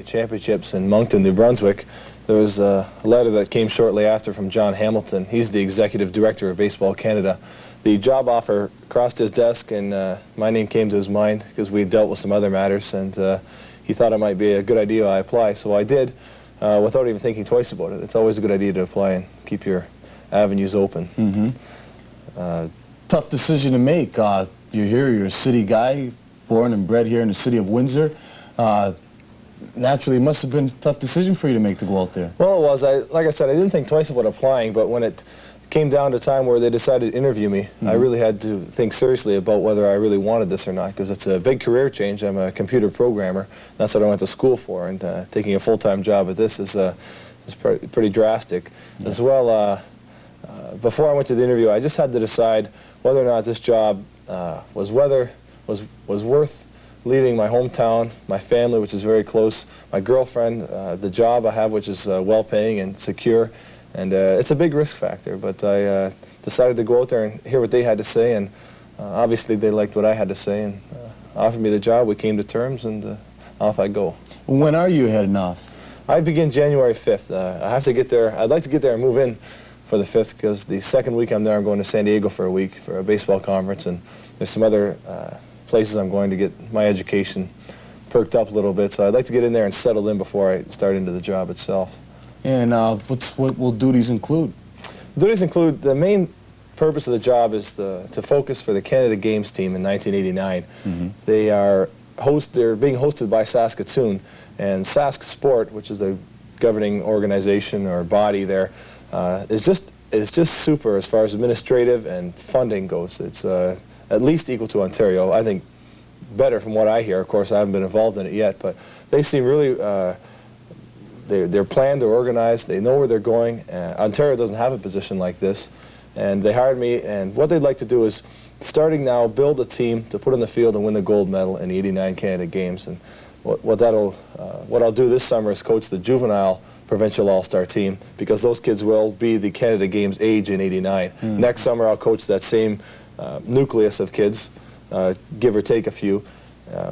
Championships in Moncton, New Brunswick, there was a letter that came shortly after from John Hamilton. He's the Executive Director of Baseball Canada. The job offer crossed his desk, and my name came to his mind because we dealt with some other matters, and he thought it might be a good idea I apply, so I did without even thinking twice about it. It's always a good idea to apply and keep your avenues open. Mm-hmm. Tough decision to make. You're here, you're a city guy, born and bred here in the city of Windsor. Naturally, it must have been a tough decision for you to make to go out there. Well, it was. Like I said, I didn't think twice about applying, but when it came down to time where they decided to interview me, I really had to think seriously about whether I really wanted this or not, because it's a big career change. I'm a computer programmer. That's what I went to school for, and taking a full-time job at this is pretty drastic. Yeah. As well, before I went to the interview, I just had to decide whether or not this job was worth leaving my hometown, my family, which is very close, my girlfriend, the job I have, which is well-paying and secure, and it's a big risk factor. But I decided to go out there and hear what they had to say, and obviously they liked what I had to say and offered me the job. We came to terms, and off I go. When are you heading off? I begin January 5th. I have to get there. I'd like to get there and move in for the 5th, because the second week I'm there, I'm going to San Diego for a week for a baseball conference, and there's some other places I'm going to get my education perked up a little bit, so I'd like to get in there and settle in before I start into the job itself. And what will duties include? Duties include, the main purpose of the job is to focus for the Canada Games team in 1989. They're being hosted by Saskatoon, and Sask Sport, which is the governing organization or body there, is just super as far as administrative and funding goes. It's at least equal to Ontario. I think better from what I hear. Of course, I haven't been involved in it yet, but they seem really, they're planned, they're organized, they know where they're going. Ontario doesn't have a position like this, and they hired me, and what they'd like to do is, starting now, build a team to put in the field and win the gold medal in the '89 Canada Games. And what I'll do this summer is coach the juvenile provincial all-star team, because those kids will be the Canada Games age in '89. Next summer I'll coach that same nucleus of kids, give or take a few,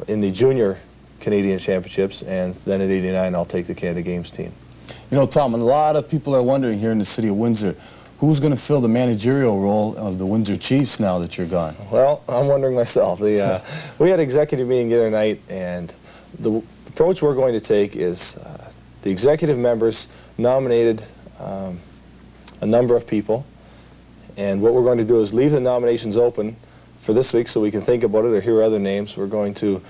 in the junior Canadian Championships, and then at '89 I'll take the Canada Games team. You know, Tom, a lot of people are wondering here in the city of Windsor, who's going to fill the managerial role of the Windsor Chiefs now that you're gone? Well, I'm wondering myself. We had an executive meeting the other night, and the approach we're going to take is the executive members nominated a number of people, and what we're going to do is leave the nominations open for this week so we can think about it or hear other names. We're going to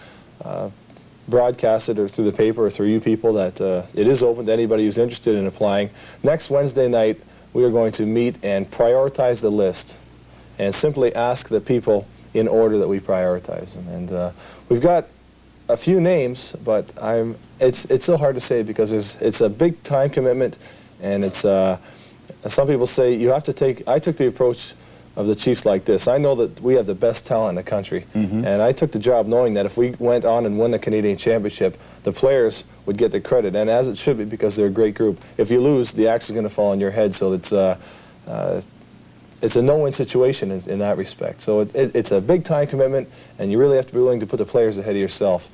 broadcast it or through the paper or through you people that it is open to anybody who's interested in applying. Next Wednesday night, we are going to meet and prioritize the list and simply ask the people in order that we prioritize them. And we've got a few names, but it's so hard to say because it's a big time commitment, and it's some people say you have to take. I took the approach of the Chiefs like this. I know that we have the best talent in the country, and I took the job knowing that if we went on and won the Canadian Championship, the players would get the credit, and as it should be, because they're a great group. If you lose, the axe is going to fall on your head, so it's a no-win situation in that respect. So it's a big time commitment, and you really have to be willing to put the players ahead of yourself.